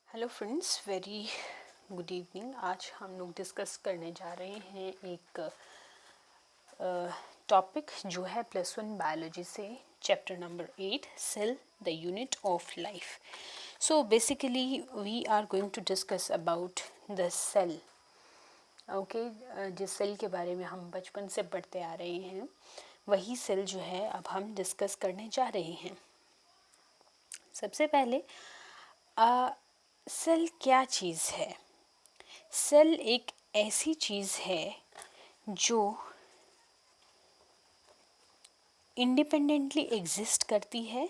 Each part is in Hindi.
Hello friends, very good evening. आज हम लोग डिस्कस करने जा रहे हैं एक टॉपिक जो है +1 बायोलॉजी से, chapter number 8, cell the unit of life. So basically we are going to discuss about the cell. Okay, जिस सेल के बारे में हम बचपन से पढ़ते आ रहे हैं वही सेल जो है अब हम डिस्कस करने जा रहे हैं। सबसे पहले सेल क्या चीज़ है? सेल एक ऐसी चीज़ है जो इंडिपेंडेंटली एग्जिस्ट करती है,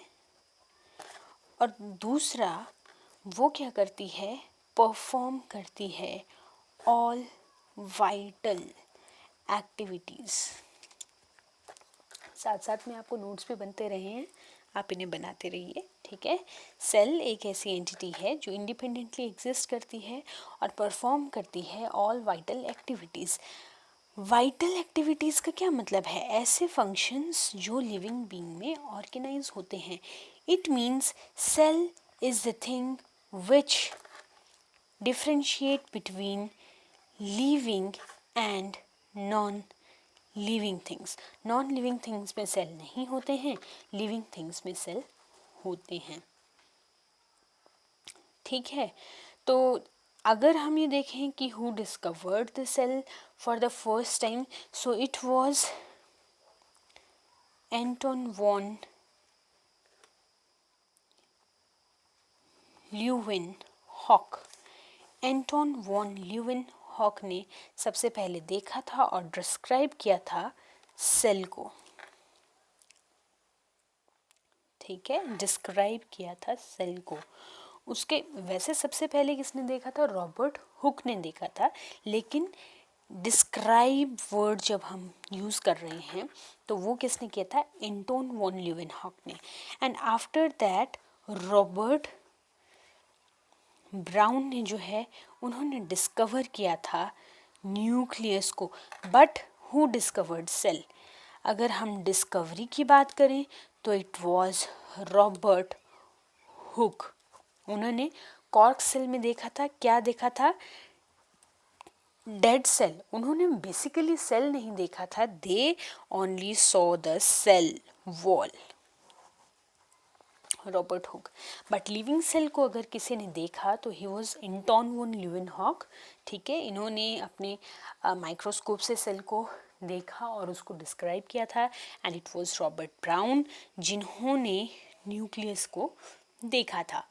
और दूसरा वो क्या करती है, परफॉर्म करती है ऑल वाइटल एक्टिविटीज़। साथ साथ में आपको नोट्स भी बनते रहे हैं, आप इन्हें बनाते रहिए, ठीक है। सेल एक ऐसी एंटिटी है जो इंडिपेंडेंटली एग्जिस्ट करती है और परफॉर्म करती है all vital activities. Vital activities का क्या मतलब है? ऐसे फंक्शंस जो लिविंग बीइंग में ऑर्गेनाइज होते हैं। It means cell is the thing which differentiate between living and non living things. Non living things में सेल नहीं होते हैं, लिविंग थिंग्स में सेल होते हैं, ठीक है। तो अगर हम ये देखें कि who discovered the cell for the first time, so it was Anton van Leeuwenhoek. Anton van Leeuwenhoek ने सबसे पहले देखा था और डिस्क्राइब किया था सेल को, ठीक है, डिस्क्राइब किया था सेल को। उसके वैसे सबसे पहले किसने देखा था? रॉबर्ट हुक ने देखा था, लेकिन डिस्क्राइब वर्ड जब हम यूज़ कर रहे हैं तो वो किसने किया था? एंटोन वॉन ल्यूवेनहॉक ने। And after that Robert Brown ने जो है उन्होंने डिस्कवर किया था न्यूक्लियस को। But who discovered cell? अगर हम डिस्कवरी की बात करें तो इट वाज रॉबर्ट हुक। उन्होंने कॉर्क सेल में देखा था, क्या देखा था? Dead cell. उन्होंने बेसिकली सेल नहीं देखा था, they only saw the cell wall, Robert Hooke. But living cell को अगर किसी ने देखा तो he was Anton van Leeuwenhoek, ठीक है। इन्होंने अपने माइक्रोस्कोप से सेल को देखा और उसको डिस्क्राइब किया था, and it was Robert brown जिन्होंने न्यूक्लियस को देखा था।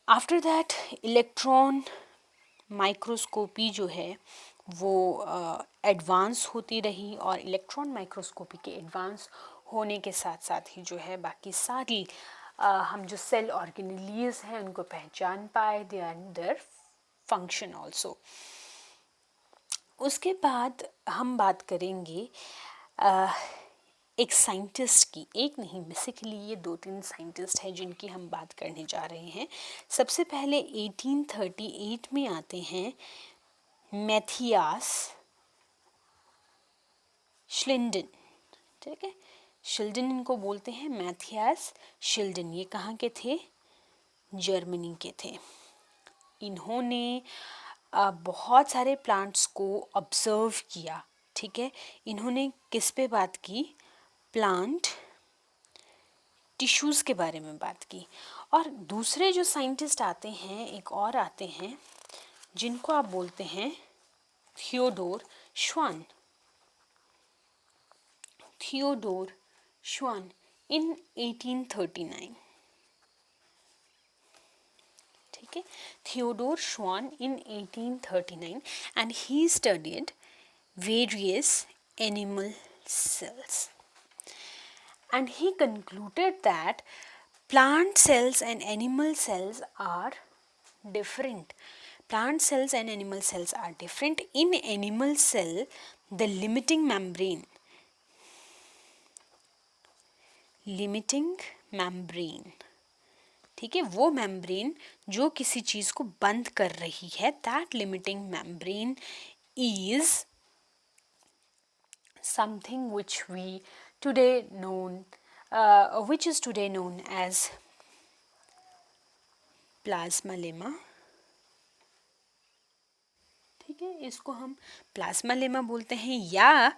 आफ्टर दैट इलेक्ट्रॉन माइक्रोस्कोपी जो है वो एडवांस होती रही, और इलेक्ट्रॉन माइक्रोस्कोपी के एडवांस होने के साथ साथ ही जो है बाकी सारी हम जो सेल ऑर्गेनेलीज हैं उनको पहचान पाए, they are their function also. उसके बाद हम बात करेंगे एक साइंटिस्ट की, एक नहीं बेसिकली ये 2-3 साइंटिस्ट हैं जिनकी हम बात करने जा रहे हैं। सबसे पहले 1838 में आते हैं मैथियास शिल्डन, ठीक है। शिल्डन इनको बोलते हैं, मैथियास शिल्डन। ये कहाँ के थे? जर्मनी के थे। इन्होंने बहुत सारे प्लांट्स को ऑब्जर्व किया, ठीक है। इन्होंने किस पे बात की? प्लांट टिश्यूज़ के बारे में बात की। और दूसरे जो साइंटिस्ट आते हैं, एक और आते हैं जिनको आप बोलते हैं थियोडोर श्वान। थियोडोर श्वान इन 1839, ठीक है। थियोडोर श्वान इन 1839, and he studied various animal cells, and he concluded that plant cells and animal cells are different. Plant cells and animal cells are different. In animal cell, the limiting membrane, ठीक है, वो मेम्ब्रेन जो किसी चीज़ को बंद कर रही है, that limiting membrane is something which is today known as plasma lemma, ठीक है, इसको हम प्लाज्मा लेमा बोलते हैं या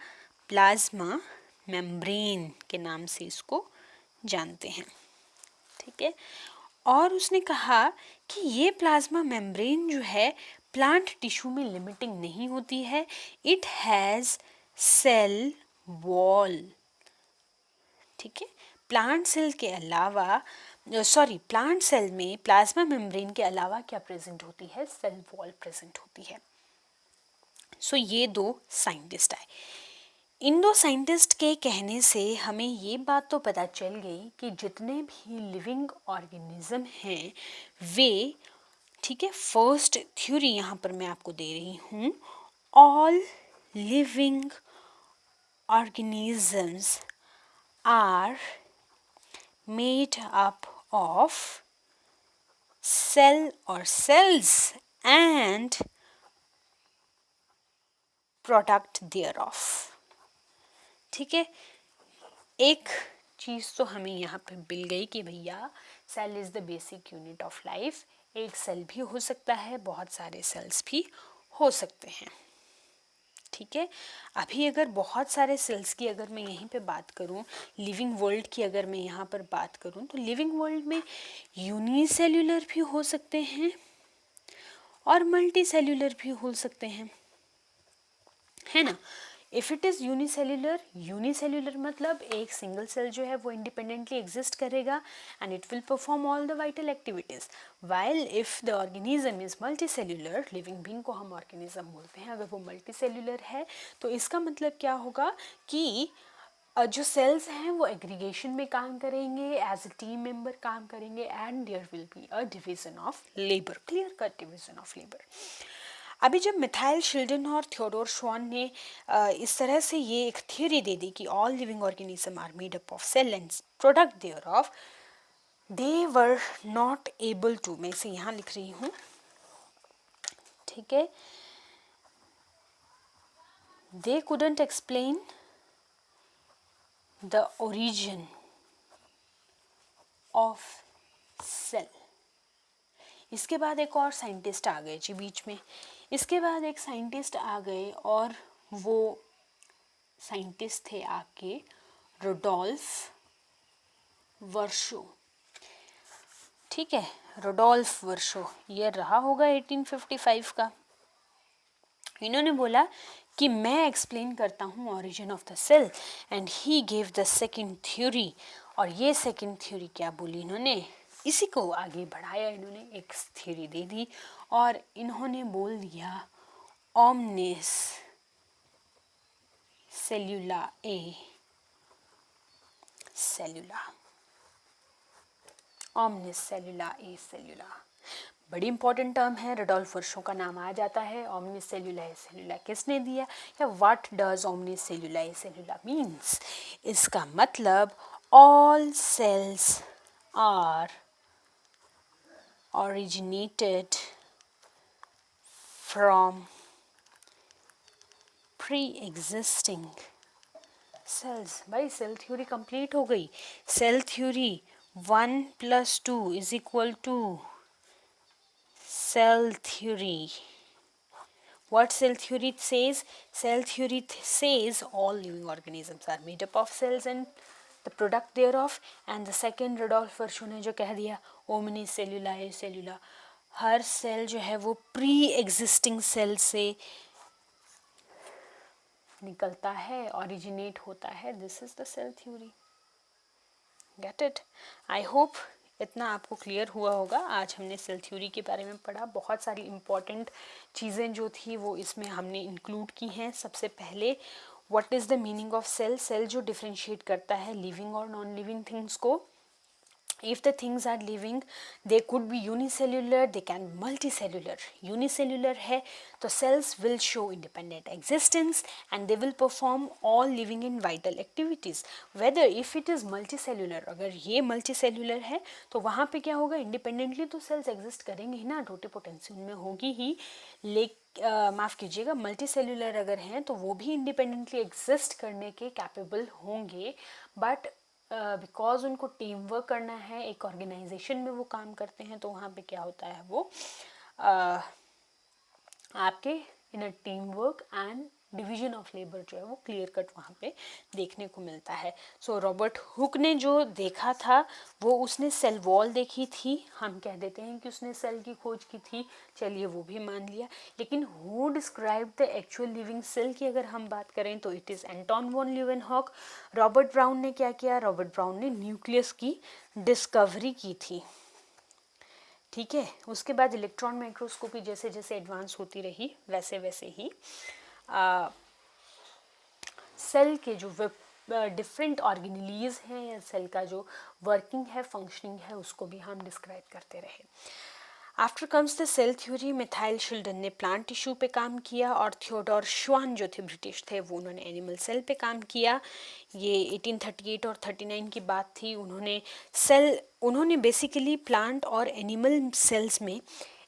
प्लाज्मा मेम्ब्रेन के नाम से इसको जानते हैं, ठीक है। और उसने कहा कि ये प्लाज्मा मेम्ब्रेन जो है प्लांट टिश्यू में लिमिटिंग नहीं होती है, इट हैज़ सेल वॉल, ठीक है। प्लांट सेल के अलावा प्लांट सेल में प्लाज्मा मेम्ब्रेन के अलावा क्या प्रेजेंट होती है, सेल वॉल प्रेजेंट होती है। सो ये दो साइंटिस्ट आए। इन दो साइंटिस्ट के कहने से हमें ये बात तो पता चल गई कि जितने भी लिविंग ऑर्गेनिज्म हैं वे, ठीक है, फर्स्ट थ्योरी यहाँ पर मैं आपको दे रही हूँ, all living organisms are made up of cell और cells and product thereof, ठीक है। एक चीज़ तो हमें यहाँ पे मिल गई कि भैया cell is the basic unit of life. एक सेल भी हो सकता है, बहुत सारे सेल्स भी हो सकते हैं, ठीक है। अभी अगर बहुत सारे सेल्स की अगर मैं यहीं पे बात करूं, लिविंग वर्ल्ड की अगर मैं यहाँ पर बात करूं, तो लिविंग वर्ल्ड में यूनिसेल्युलर भी हो सकते हैं और मल्टी सेल्युलर भी हो सकते हैं, है ना। इफ़ इट इज़ यूनिसेल्युलर मतलब एक सिंगल सेल जो है वो इंडिपेंडेंटली एग्जिस्ट करेगा and it will perform all the vital activities. While if the organism is multi cellular, living being को हम ऑर्गेनिज्म बोलते हैं, अगर वो मल्टी सेल्युलर है तो इसका मतलब क्या होगा कि जो सेल्स हैं वो एग्रीगेशन में काम करेंगे, एज ए टीम मेंबर काम करेंगे and there will be a division of labour, clear cut division of labour. अभी जब मिथाइल शिल्डन और थियोडोर श्वान ने इस तरह से ये एक थ्योरी दे दी कि all living organism are made up of cell and product thereof, they were not able to, मैं इसे यहाँ लिख रही हूँ, ठीक है, they couldn't explain the origin of cell. इसके बाद एक और साइंटिस्ट आ गए जी बीच में, इसके बाद एक साइंटिस्ट आ गए और वो साइंटिस्ट थे आपके रुडोल्फ वर्शो, ठीक है, रुडोल्फ वर्शो, ये रहा होगा 1855 का। इन्होंने बोला कि मैं एक्सप्लेन करता हूँ origin of the cell and he gave the second theory, और ये सेकंड थ्योरी क्या बोली इन्होंने, इसी को आगे बढ़ाया, इन्होंने एक थ्योरी दे दी और इन्होंने बोल दिया omnis cellula e सेल्यूला, omnis cellula e सेल्यूला। बड़ी इंपॉर्टेंट टर्म है, रुडोल्फ वर्शो का नाम आ जाता है। ओमनिस सेल्यूला ए सेल्यूला किसने दिया, या what does omnis cellula e cellula means, इसका मतलब all cells are originated from pre-existing cells। भाई सेल थ्योरी कंप्लीट हो गई। Cell theory 1 + 2 = cell theory। What cell theory says? Cell theory says all living organisms are made up of cells and the product thereof, and the second Rudolf Virchow ने जो कह दिया ओमनी सेल्यूला ए सेल्यूला, हर सेल जो है वो प्री एग्जिस्टिंग सेल से निकलता है, ओरिजिनेट होता है, this is the cell theory. Get it? I hope इतना आपको क्लियर हुआ होगा। आज हमने सेल थ्योरी के बारे में पढ़ा, बहुत सारी इम्पॉर्टेंट चीज़ें जो थी वो इसमें हमने इंक्लूड की हैं। सबसे पहले what is the meaning of cell, cell जो डिफ्रेंशिएट करता है लिविंग और नॉन लिविंग थिंग्स को। If the things are living, they could be unicellular, they can multicellular। unicellular है तो cells will show independent existence and they will perform all living and vital activities। whether if it is multicellular, अगर ये multicellular है तो वहाँ पे क्या होगा, independently तो cells exist करेंगे ही ना, टोटिपोटेंसी उनमें होगी ही, माफ़ कीजिएगा, मल्टीसेल्यूलर अगर हैं तो वो भी इंडिपेंडेंटली एग्जिस्ट करने के कैपेबल होंगे, बट बिकॉज उनको टीम वर्क करना है, एक ऑर्गेनाइजेशन में वो काम करते हैं, तो वहाँ पे क्या होता है वो आपके in a team work and division of labour जो है वो क्लियर कट वहाँ पे देखने को मिलता है। सो रॉबर्ट हुक ने जो देखा था वो उसने सेल वॉल देखी थी, हम कह देते हैं कि उसने सेल की खोज की थी, चलिए वो भी मान लिया। लेकिन who describe the actual living cell की अगर हम बात करें तो it is Anton van Leeuwenhoek. Robert Brown ने क्या किया, रॉबर्ट ब्राउन ने न्यूक्लियस की डिस्कवरी की थी, ठीक है। उसके बाद इलेक्ट्रॉन माइक्रोस्कोपी जैसे जैसे एडवांस होती रही वैसे वैसे ही सेल के जो डिफरेंट ऑर्गेनेलीज हैं या सेल का जो वर्किंग है, फंक्शनिंग है, उसको भी हम डिस्क्राइब करते रहे। After comes the cell theory. Matthias Schleiden ने प्लांट टिश्यू पे काम किया और थियोडोर श्वान जो थे ब्रिटिश थे वो उन्होंने एनिमल सेल पे काम किया। ये 1838 और 39 की बात थी। उन्होंने बेसिकली प्लांट और एनिमल सेल्स में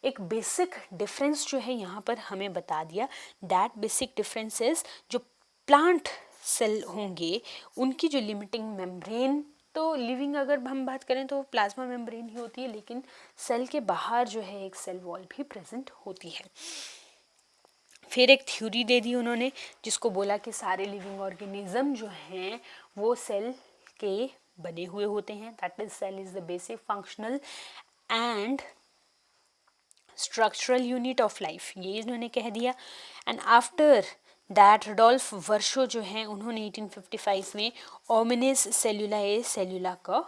एक बेसिक डिफरेंस जो है यहाँ पर हमें बता दिया। दैट बेसिक डिफरेंस इज जो प्लांट सेल होंगे उनकी जो लिमिटिंग मेम्ब्रेन, तो लिविंग अगर हम बात करें तो प्लाज्मा मेम्ब्रेन ही होती है, लेकिन सेल के बाहर जो है एक सेल वॉल भी प्रेजेंट होती है। फिर एक थ्योरी दे दी उन्होंने जिसको बोला कि सारे लिविंग ऑर्गेनिज्म जो हैं वो सेल के बने हुए होते हैं। That is cell is the basic functional and structural unit of life, ये इन्होंने कह दिया। And after that Rudolf Virchow जो हैं उन्होंने 1855 में ओमिनिस सेल्यूलाए सेल्यूला का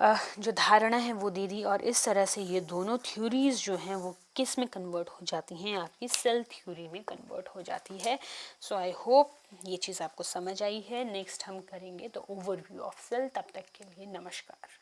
जो धारणा है वो दे दी। और इस तरह से ये दोनों थ्योरीज जो हैं वो किस में कन्वर्ट हो जाती हैं, आपकी सेल थ्योरी में कन्वर्ट हो जाती है। सो आई होप ये चीज़ आपको समझ आई है। नेक्स्ट हम करेंगे द ओवरव्यू ऑफ सेल। तब तक के लिए नमस्कार।